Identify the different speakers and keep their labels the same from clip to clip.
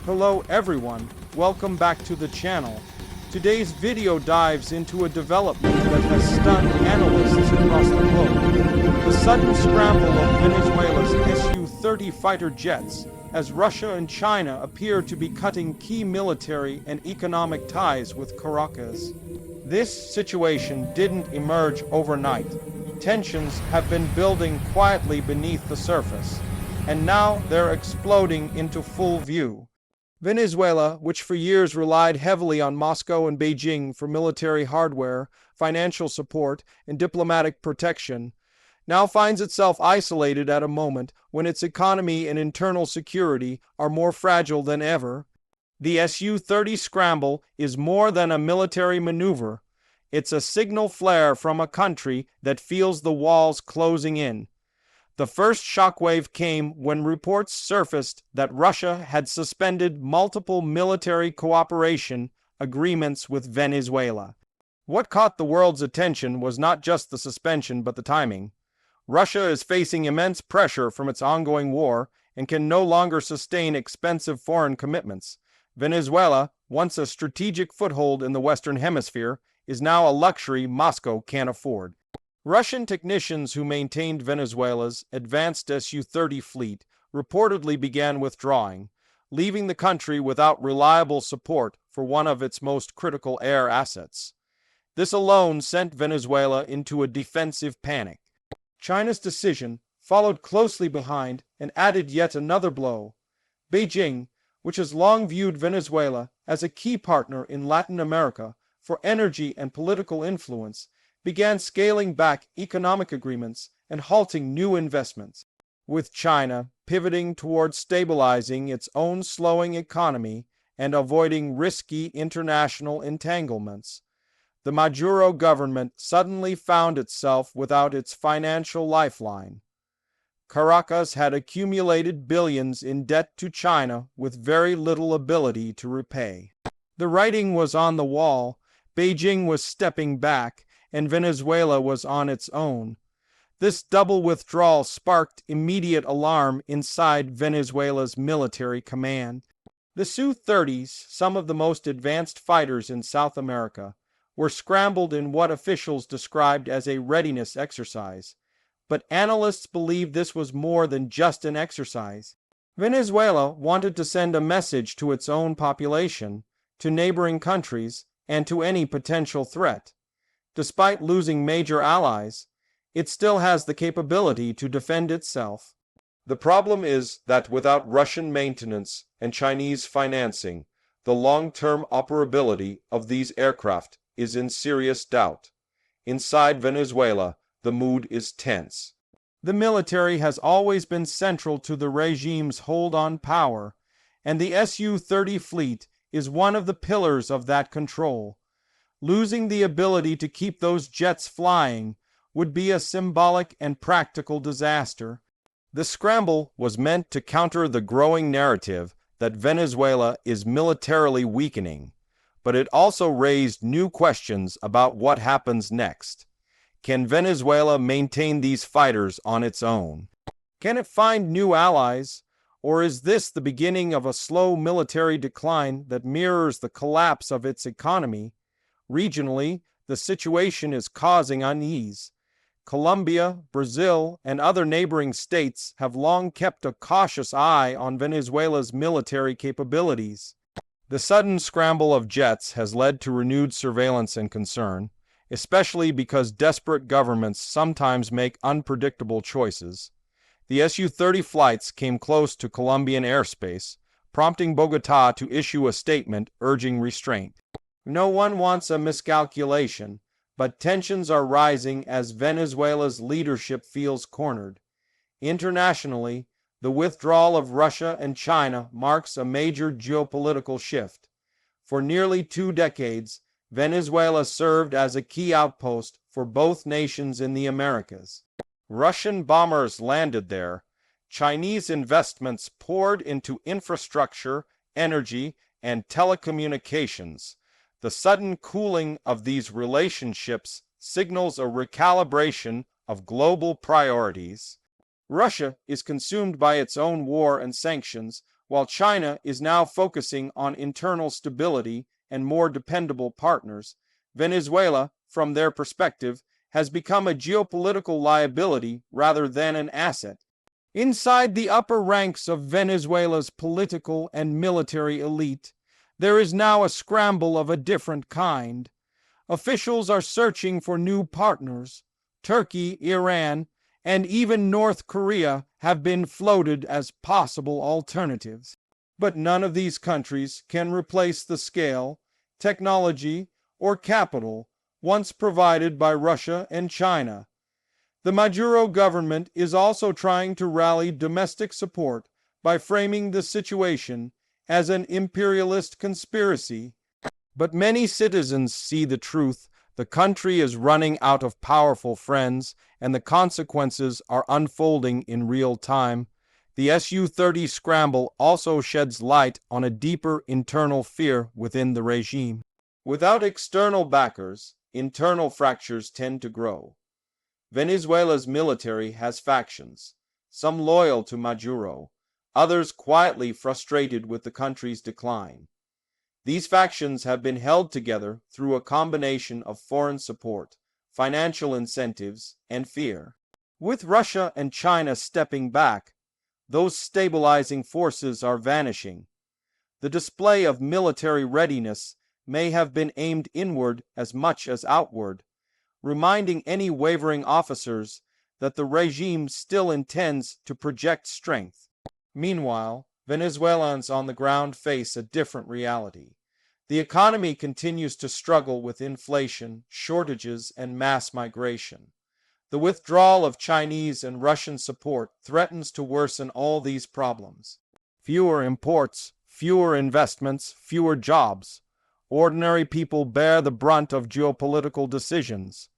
Speaker 1: Hello everyone, welcome back to the channel. Today's video dives into a development that has stunned analysts across the globe. The sudden scramble of Venezuela's Su-30 fighter jets as Russia and China appear to be cutting key military and economic ties with Caracas. This situation didn't emerge overnight. Tensions have been building quietly beneath the surface, and now they're exploding into full view. Venezuela, which for years relied heavily on Moscow and Beijing for military hardware, financial support, and diplomatic protection, now finds itself isolated at a moment when its economy and internal security are more fragile than ever. The Su-30 scramble is more than a military maneuver. It's a signal flare from a country that feels the walls closing in. The first shockwave came when reports surfaced that Russia had suspended multiple military cooperation agreements with Venezuela. What caught the world's attention was not just the suspension but the timing. Russia is facing immense pressure from its ongoing war and can no longer sustain expensive foreign commitments. Venezuela, once a strategic foothold in the Western Hemisphere, is now a luxury Moscow can't afford. Russian technicians who maintained Venezuela's advanced Su-30 fleet reportedly began withdrawing, leaving the country without reliable support for one of its most critical air assets. This alone sent Venezuela into a defensive panic. China's decision followed closely behind and added yet another blow. Beijing, which has long viewed Venezuela as a key partner in Latin America for energy and political influence, began scaling back economic agreements and halting new investments, with China pivoting towards stabilizing its own slowing economy and avoiding risky international entanglements. The Maduro government suddenly found itself without its financial lifeline. Caracas had accumulated billions in debt to China with very little ability to repay. The writing was on the wall. Beijing was stepping back, and Venezuela was on its own. This double withdrawal sparked immediate alarm inside Venezuela's military command. The Su-30s, some of the most advanced fighters in South America, were scrambled in what officials described as a readiness exercise. But analysts believe this was more than just an exercise. Venezuela wanted to send a message to its own population, to neighboring countries, and to any potential threat. Despite losing major allies, it still has the capability to defend itself. The problem is that without Russian maintenance and Chinese financing, the long-term operability of these aircraft is in serious doubt. Inside Venezuela, the mood is tense. The military has always been central to the regime's hold on power, and the Su-30 fleet is one of the pillars of that control. Losing the ability to keep those jets flying would be a symbolic and practical disaster. The scramble was meant to counter the growing narrative that Venezuela is militarily weakening, but it also raised new questions about what happens next. Can Venezuela maintain these fighters on its own? Can it find new allies? Or is this the beginning of a slow military decline that mirrors the collapse of its economy? Regionally, the situation is causing unease. Colombia, Brazil, and other neighboring states have long kept a cautious eye on Venezuela's military capabilities. The sudden scramble of jets has led to renewed surveillance and concern, especially because desperate governments sometimes make unpredictable choices. The Su-30 flights came close to Colombian airspace, prompting Bogotá to issue a statement urging restraint. No one wants a miscalculation, but tensions are rising as Venezuela's leadership feels cornered. Internationally, the withdrawal of Russia and China marks a major geopolitical shift. For nearly 2 decades, Venezuela served as a key outpost for both nations in the Americas. Russian bombers landed there. Chinese investments poured into infrastructure, energy, and telecommunications. The sudden cooling of these relationships signals a recalibration of global priorities. Russia is consumed by its own war and sanctions, While China is now focusing on internal stability and more dependable partners, Venezuela, from their perspective, has become a geopolitical liability rather than an asset. Inside the upper ranks of Venezuela's political and military elite, there is now a scramble of a different kind. Officials are searching for new partners. Turkey, Iran, and even North Korea have been floated as possible alternatives. But none of these countries can replace the scale, technology, or capital once provided by Russia and China. The Maduro government is also trying to rally domestic support by framing the situation as an imperialist conspiracy. But many citizens see the truth. The country is running out of powerful friends, and the consequences are unfolding in real time. The Su-30 scramble also sheds light on a deeper internal fear within the regime. Without external backers, internal fractures tend to grow. Venezuela's military has factions, some loyal to Maduro, others quietly frustrated with the country's decline. These factions have been held together through a combination of foreign support, financial incentives, and fear. With Russia and China stepping back, those stabilizing forces are vanishing. The display of military readiness may have been aimed inward as much as outward, reminding any wavering officers that the regime still intends to project strength. Meanwhile, Venezuelans on the ground face a different reality. The economy continues to struggle with inflation, shortages, and mass migration. The withdrawal of Chinese and Russian support threatens to worsen all these problems. Fewer imports, fewer investments, fewer jobs. Ordinary people bear the brunt of geopolitical decisions.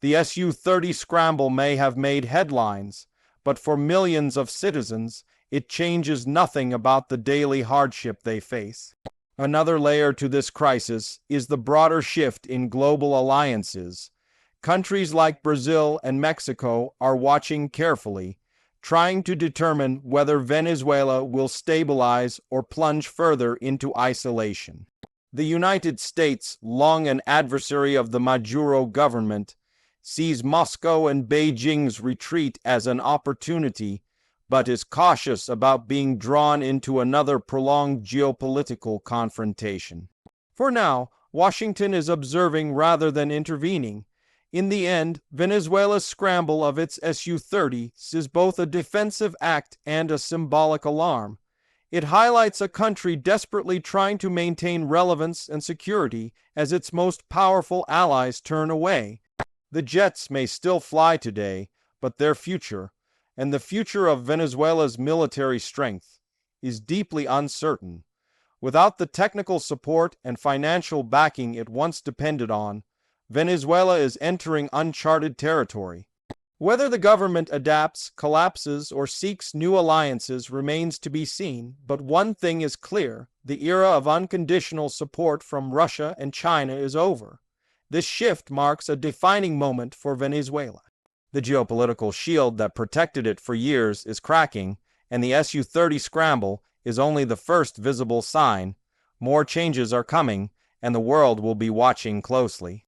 Speaker 1: The Su-30 scramble may have made headlines, but for millions of citizens, it changes nothing about the daily hardship they face. Another layer to this crisis is the broader shift in global alliances. Countries like Brazil and Mexico are watching carefully, trying to determine whether Venezuela will stabilize or plunge further into isolation. The United States, long an adversary of the Maduro government, sees Moscow and Beijing's retreat as an opportunity, but is cautious about being drawn into another prolonged geopolitical confrontation. For now, Washington is observing rather than intervening. In the end, Venezuela's scramble of its Su-30 is both a defensive act and a symbolic alarm. It highlights a country desperately trying to maintain relevance and security as its most powerful allies turn away. The jets may still fly today, but their future, and the future of Venezuela's military strength, is deeply uncertain. Without the technical support and financial backing it once depended on, Venezuela is entering uncharted territory. Whether the government adapts, collapses, or seeks new alliances remains to be seen, but one thing is clear: the era of unconditional support from Russia and China is over. This shift marks a defining moment for Venezuela. The geopolitical shield that protected it for years is cracking, and the Su-30 scramble is only the first visible sign. More changes are coming, and the world will be watching closely.